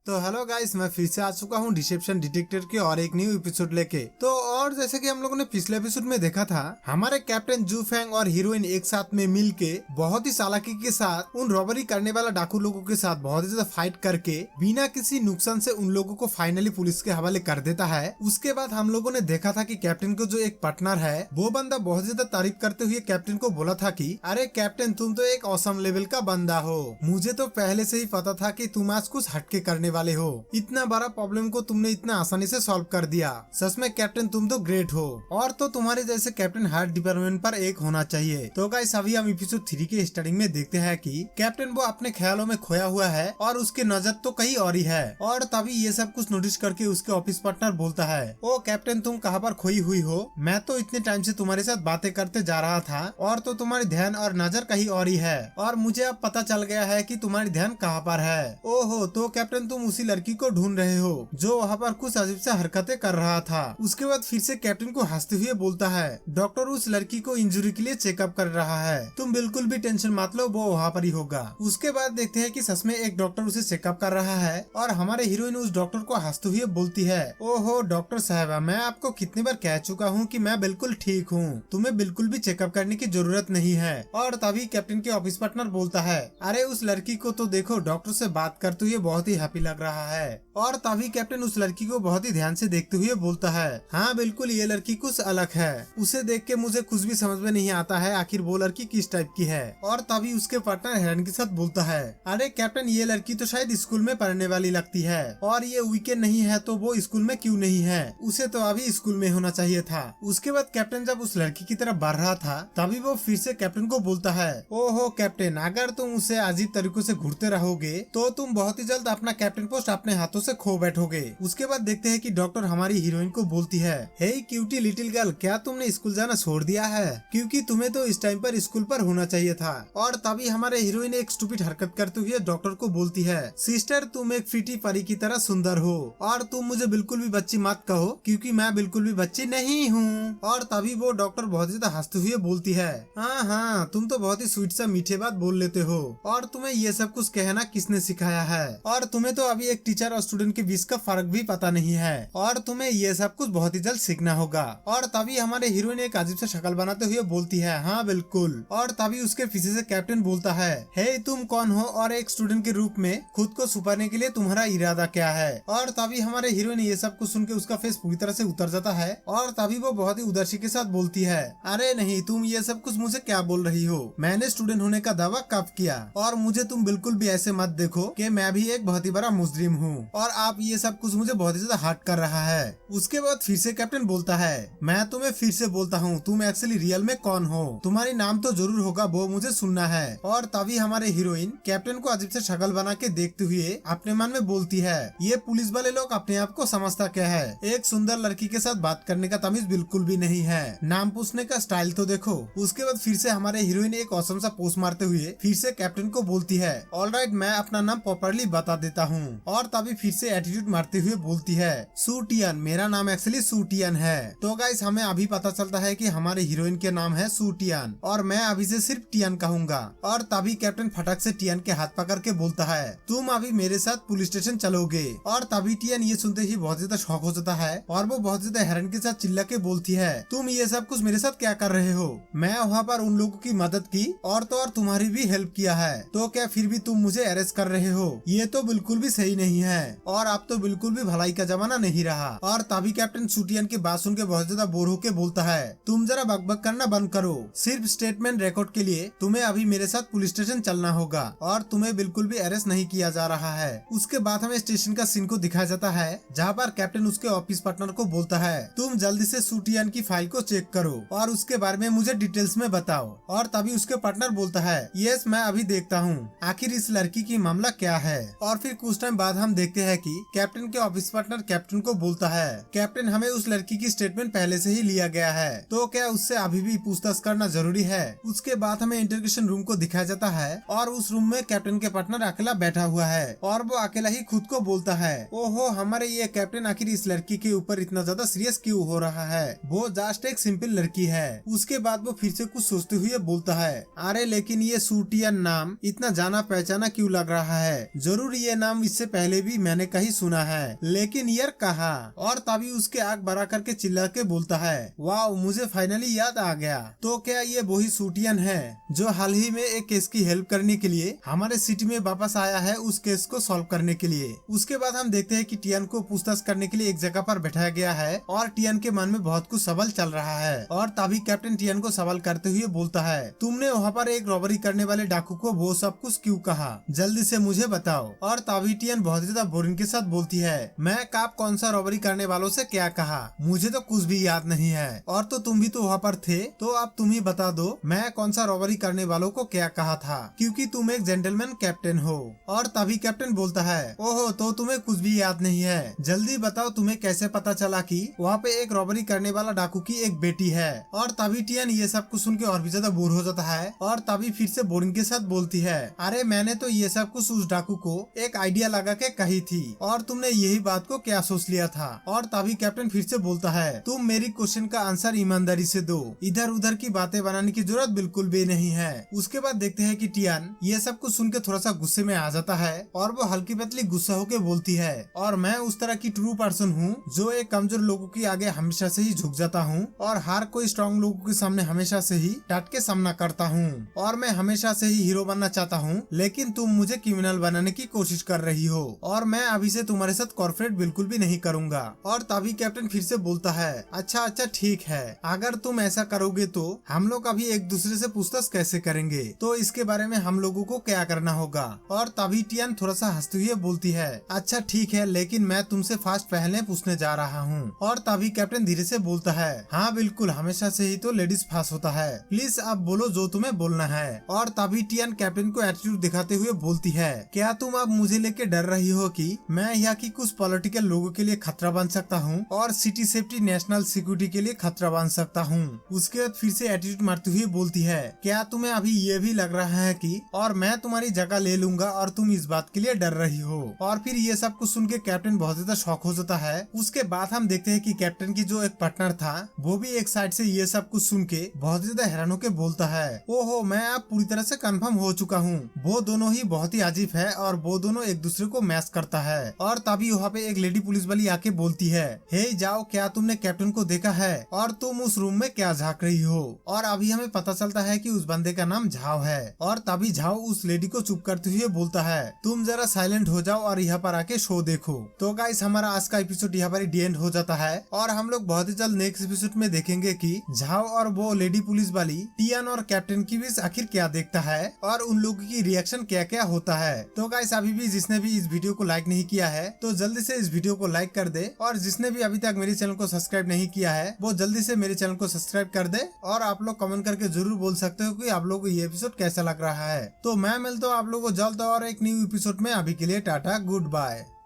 तो hello guys, मैं फिर से आ चुका हूँ डिसेप्शन डिटेक्टर के और एक न्यू एपिसोड लेके। तो और जैसे कि हम लोगों ने पिछले एपिसोड में देखा था, हमारे कैप्टन जू फेंग और हीरोइन एक साथ में मिल के बहुत ही चालाकी के साथ उन रॉबरी करने वाला डाकू लोगों के साथ बहुत ही ज्यादा फाइट करके बिना किसी नुकसान से उन लोगों को फाइनली पुलिस के हवाले कर देता है। उसके बाद हम लोगों ने देखा था कि कैप्टन को जो एक पार्टनर है वो बंदा बहुत ज्यादा तारीफ करते हुए कैप्टन को बोला था कि अरे कैप्टन, तुम तो एक ऑसम लेवल का बंदा हो, मुझे तो पहले से ही पता था कि तुम आज कुछ हटके करने वाले हो, इतना बड़ा प्रॉब्लम को तुमने इतना आसानी से सॉल्व कर दिया। सच में कैप्टन, तुम तो ग्रेट हो, और तो तुम्हारे जैसे कैप्टन हर डिपार्टमेंट पर एक होना चाहिए। तो गाइस, अभी हम एपिसोड 3 के स्टार्टिंग में देखते हैं कि कैप्टन वो अपने ख्यालों में खोया हुआ है और उसकी नजर तो कहीं और ही है। और तभी ये सब कुछ नोटिस करके उसके ऑफिस पार्टनर बोलता है, ओ कैप्टन, तुम कहाँ पर खोई हुई हो? मैं तो इतने टाइम से तुम्हारे साथ बातें करते जा रहा था और तो तुम्हारी ध्यान और नजर कहीं और ही है, और मुझे अब पता चल गया है कि तुम्हारी ध्यान कहाँ पर है। ओहो, तो कैप्टन तुम उसी लड़की को ढूंढ रहे हो जो वहाँ पर कुछ अजीब से हरकतें कर रहा था। उसके बाद फिर से कैप्टन को हंसते हुए बोलता है, डॉक्टर उस लड़की को इंजरी के लिए चेकअप कर रहा है, तुम बिल्कुल भी टेंशन मत लो, वो वहाँ पर ही होगा। उसके बाद देखते हैं कि सच में एक डॉक्टर उसे चेकअप कर रहा है और हमारे हीरोइन उस डॉक्टर को हंसते हुए बोलती है, ओहो डॉक्टर साहबा, मैं आपको कितनी बार कह चुका हूँ कि मैं बिल्कुल ठीक हूँ, तुम्हें बिल्कुल भी चेकअप करने की जरूरत नहीं है। और तभी कैप्टन के ऑफिस पार्टनर बोलता है, अरे उस लड़की को तो देखो, डॉक्टर से बात करते हुए बहुत ही हैप्पी लग रहा है। और तभी कैप्टन उस लड़की को बहुत ही ध्यान से देखते हुए बोलता है, हाँ बिल्कुल, ये लड़की कुछ अलग है, उसे देख के मुझे कुछ भी समझ में नहीं आता है आखिर वो लड़की किस टाइप की है। और तभी उसके पार्टनर हैरान के साथ बोलता है, अरे कैप्टन, ये लड़की तो शायद स्कूल में पढ़ने वाली लगती है, और ये वीकेंड नहीं है तो वो स्कूल में क्यों नहीं है? उसे तो अभी स्कूल में होना चाहिए था। उसके बाद कैप्टन जब उस लड़की की तरफ बढ़ रहा था तभी वो फिर से कैप्टन को बोलता है, ओहो कैप्टन, अगर तुम उसे अजीब तरीकों से घूरते रहोगे तो तुम बहुत ही जल्द अपना कैप्टन पोस्ट अपने हाथों से खो बैठोगे। उसके बाद देखते हैं कि डॉक्टर हमारी हीरोइन को बोलती है, हे क्यूटी लिटिल गर्ल, क्या तुमने स्कूल जाना छोड़ दिया है? क्योंकि तुम्हें तो इस टाइम पर स्कूल पर होना चाहिए था। और तभी हमारे हीरोइन एक स्टूपिड हरकत करते हुए डॉक्टर को बोलती है, सिस्टर, तुम एक फिटी परी की तरह सुंदर हो, और तुम मुझे बिल्कुल भी बच्ची मत कहो, क्योंकि मैं बिल्कुल भी बच्ची नहीं हूँ। और तभी वो डॉक्टर बहुत ज्यादा हंसते हुए बोलती है, हाँ हाँ, तुम तो बहुत ही स्वीट सा मीठे बात बोल लेते हो, और तुम्हें ये सब कुछ कहना किसने सिखाया है? और तुम्हें तो अभी एक टीचर और स्टूडेंट के बीच का फर्क भी पता नहीं है, और तुम्हें ये सब कुछ बहुत ही जल्द सीखना होगा। और तभी हमारे हीरोइन एक अजीब सा शक्ल बनाते हुए बोलती है, हाँ बिल्कुल। और तभी उसके पीछे से कैप्टन बोलता है, हे तुम कौन हो और एक स्टूडेंट के रूप में खुद को छुपाने के लिए तुम्हारा इरादा क्या है? और तभी हमारे हीरोइन ये सब कुछ सुन के उसका फेस पूरी तरह से उतर जाता है, और तभी वो बहुत ही उदासी के साथ बोलती है, अरे नहीं, तुम ये सब कुछ मुझे क्या बोल रही हो? मैंने स्टूडेंट होने का दावा कब किया? और मुझे तुम बिल्कुल भी ऐसे मत देखो कि मैं भी एक बहुत ही बड़ा मुजरिम हूँ, और आप ये सब कुछ मुझे बहुत ही ज्यादा हर्ट कर रहा है। उसके बाद फिर से कैप्टन बोलता है, मैं तुम्हें फिर से बोलता हूँ, तुम एक्चुअली रियल में कौन हो? तुम्हारी नाम तो जरूर होगा, वो मुझे सुनना है। और तभी हमारे हीरोइन कैप्टन को अजीब से शक्ल बना के देखते हुए अपने मन में बोलती है, ये पुलिस वाले लोग अपने आप को समझता क्या है? एक सुंदर लड़की के साथ बात करने का तमीज बिल्कुल भी नहीं है, नाम पूछने का स्टाइल तो देखो। उसके बाद फिर से हमारे हीरोइन एक औसम सा पोस्ट मारते हुए फिर से कैप्टन को बोलती है, ऑलराइट, मैं अपना नाम प्रॉपर्ली बता देता हूँ। और तभी फिर से एटीट्यूड मारते हुए बोलती है, सूटियन, मेरा नाम एक्चुअली सूटियन है। तो गाइस, हमें अभी पता चलता है कि हमारे हीरोइन के नाम है सूटियन, और मैं अभी से सिर्फ टियन कहूंगा। और तभी कैप्टन फटक से टियन के हाथ पकड़ के बोलता है, तुम अभी मेरे साथ पुलिस स्टेशन चलोगे। और तभी टियन ये सुनते ही बहुत ज्यादा शॉक हो जाता है, और वो बहुत ज्यादा हैरान के साथ चिल्ला के बोलती है, तुम ये सब कुछ मेरे साथ क्या कर रहे हो? मैं वहाँ पर उन लोगों की मदद की, और तो और तुम्हारी भी हेल्प किया है, तो क्या फिर भी तुम मुझे अरेस्ट कर रहे हो? ये तो बिल्कुल भी सही नहीं है, और अब तो बिल्कुल भी भलाई का जमाना नहीं रहा। और तभी कैप्टन सूटियन की बात सुन के बहुत ज्यादा बोर होके बोलता है, तुम जरा बकबक करना बंद करो, सिर्फ स्टेटमेंट रिकॉर्ड के लिए तुम्हें अभी मेरे साथ पुलिस स्टेशन चलना होगा, और तुम्हें बिल्कुल भी अरेस्ट नहीं किया जा रहा है। उसके बाद हमें स्टेशन का सीन को दिखाया जाता है, जहाँ पर कैप्टन उसके ऑफिस पार्टनर को बोलता है, तुम जल्दी से सूटियन की फाइल को चेक करो और उसके बारे में मुझे डिटेल्स में बताओ। और तभी उसके पार्टनर बोलता है, यस मैं अभी देखता हूँ, आखिर इस लड़की की मामला क्या है। और फिर कुछ टाइम बाद हम देखते हैं कि कैप्टन के ऑफिस पार्टनर कैप्टन को बोलता है, कैप्टन, हमें उस लड़की की स्टेटमेंट पहले से ही लिया गया है, तो क्या उससे अभी भी पूछताछ करना जरूरी है? उसके बाद हमें इंटरोगेशन रूम को दिखाया जाता है, और उस रूम में कैप्टन के पार्टनर अकेला बैठा हुआ है, और वो अकेला ही खुद को बोलता है, ओहो हमारे ये कैप्टन आखिर इस लड़की के ऊपर इतना ज्यादा सीरियस क्यों हो रहा है? वो जस्ट एक सिंपल लड़की है। उसके बाद वो फिर से कुछ सोचते हुए बोलता है, अरे लेकिन ये सूटियन नाम इतना जाना पहचाना क्यों लग रहा है? जरूर ये नाम इससे पहले भी मैंने कहीं सुना है, लेकिन यार कहा। और तभी उसके आग बड़ा करके चिल्ला के बोलता है, वाह मुझे फाइनली याद आ गया। तो क्या ये वही सूटियन है जो हाल ही में एक केस की हेल्प करने के लिए हमारे सिटी में वापस आया है, उस केस को सॉल्व करने के लिए। उसके बाद हम देखते हैं कि टियन को पूछताछ करने के लिए एक जगह पर बैठाया गया है और टियन के मन में बहुत कुछ सवाल चल रहा है। और तभी कैप्टन टियन को सवाल करते हुए बोलता है, तुमने वहाँ पर एक रॉबरी करने वाले डाकू को वो सब कुछ क्यों कहा, जल्दी से मुझे बताओ। और तभी टियन बहुत ज्यादा बोरिंग के साथ बोलती है, मैं काप कौन सा रॉबरी करने वालों से क्या कहा, मुझे तो कुछ भी याद नहीं है। और तो तुम भी तो वहाँ पर थे, तो अब तुम ही बता दो मैं कौन सा रॉबरी करने वालों को क्या कहा था, क्योंकि तुम एक जेंटलमैन कैप्टन हो। और तभी कैप्टन बोलता है, ओहो तो तुम्हें कुछ भी याद नहीं है, जल्दी बताओ तुम्हें कैसे पता चला कि वहाँ पे एक रॉबरी करने वाला डाकू की एक बेटी है। और तभी टियन ये सब कुछ सुन के और भी ज्यादा बोर हो जाता है और तभी फिर से बोरिंग के साथ बोलती है, अरे मैंने तो ये सब कुछ उस डाकू को एक आइडिया लगा के कही थी और तुमने यही बात को क्या सोच लिया था। और तभी कैप्टन फिर से बोलता है, तुम मेरी क्वेश्चन का आंसर ईमानदारी से दो, इधर उधर की बातें बनाने की जरूरत बिल्कुल भी नहीं है। उसके बाद देखते हैं कि टियन ये सब कुछ सुन के थोड़ा सा गुस्से में आ जाता है और वो हल्की पतली गुस्सा होके बोलती है, और मैं उस तरह की ट्रू पर्सन हूँ जो एक कमजोर लोगों के आगे हमेशा से ही झुक जाता हूँ और हर कोई स्ट्रॉन्ग लोगों के सामने हमेशा से ही डट के सामना करता हूँ और मैं हमेशा से ही हीरो बनना चाहता हूँ, लेकिन तुम मुझे क्रिमिनल बनाने की कोशिश कर रही हो और मैं अभी से तुम्हारे साथ कॉर्पोरेट बिल्कुल भी नहीं करूँगा। और तभी कैप्टन फिर से बोलता है, अच्छा अच्छा ठीक है, अगर तुम ऐसा करोगे तो हम लोग अभी एक दूसरे से पूछताछ कैसे करेंगे, तो इसके बारे में हम लोगों को क्या करना होगा। और तभी टियन थोड़ा सा हंसते हुए बोलती है, अच्छा ठीक है, लेकिन मैं तुमसे फास्ट पहले पूछने जा रहा हूँ। और तभी कैप्टन धीरे से बोलता है, हाँ बिल्कुल, हमेशा से ही तो लेडीज फास्ट होता है, प्लीज अब बोलो जो तुम्हें बोलना है। और तभी टियन कैप्टन को एटीट्यूड दिखाते हुए बोलती है, क्या तुम अब मुझे लेके डर रही हो कि मैं यहाँ की कुछ पॉलिटिकल लोगों के लिए खतरा बन सकता हूँ और सिटी सेफ्टी नेशनल सिक्योरिटी के लिए खतरा बन सकता हूँ। उसके बाद फिर से एटीट्यूड मारते हुए बोलती है, क्या तुम्हें अभी ये भी लग रहा है कि और मैं तुम्हारी जगह ले लूंगा और तुम इस बात के लिए डर रही हो। और फिर ये सब कुछ सुन के कैप्टन बहुत ज्यादा शॉक हो जाता है। उसके बाद हम देखते हैं कि कैप्टन की जो एक पार्टनर था वो भी एक साइड से ये सब कुछ सुन के बहुत ज्यादा हैरान होकर बोलता है, ओहो मैं अब पूरी तरह से कंफर्म हो चुका हूँ, वो दोनों ही बहुत ही अजीब है और वो दोनों एक दूसरे को मैच करता है। और तभी वहाँ पे एक लेडी पुलिस वाली आके बोलती है, हे जाओ, क्या तुमने कैप्टन को देखा है और तुम उस रूम में क्या झांक रही हो। और अभी हमें पता चलता है कि उस बंदे का नाम झाओ है। और तभी झाओ उस लेडी को चुप करते हुए बोलता है, तुम जरा साइलेंट हो जाओ और यहाँ पर आके शो देखो। तो गाइस हमारा आज का एपिसोड यहाँ पर डी एंड हो जाता है और हम लोग बहुत ही जल्द नेक्स्ट एपिसोड में देखेंगे कि झाओ और वो लेडी पुलिस वाली टियन और कैप्टन की बीच आखिर क्या देखता है और उन लोगों की रिएक्शन क्या क्या होता है। तो गाइस अभी भी जिसने भी इस वीडियो को लाइक नहीं किया है तो जल्दी से इस वीडियो को लाइक कर दे, और जिसने भी अभी तक मेरे चैनल को सब्सक्राइब नहीं किया है वो जल्दी से मेरे चैनल को सब्सक्राइब कर दे। और आप लोग कमेंट करके जरूर बोल सकते हो कि आप लोगों को ये एपिसोड कैसा लग रहा है। तो मैं मिलता हूँ आप लोगों को जल्द और एक न्यू एपिसोड में। अभी के लिए टाटा, गुड बाय।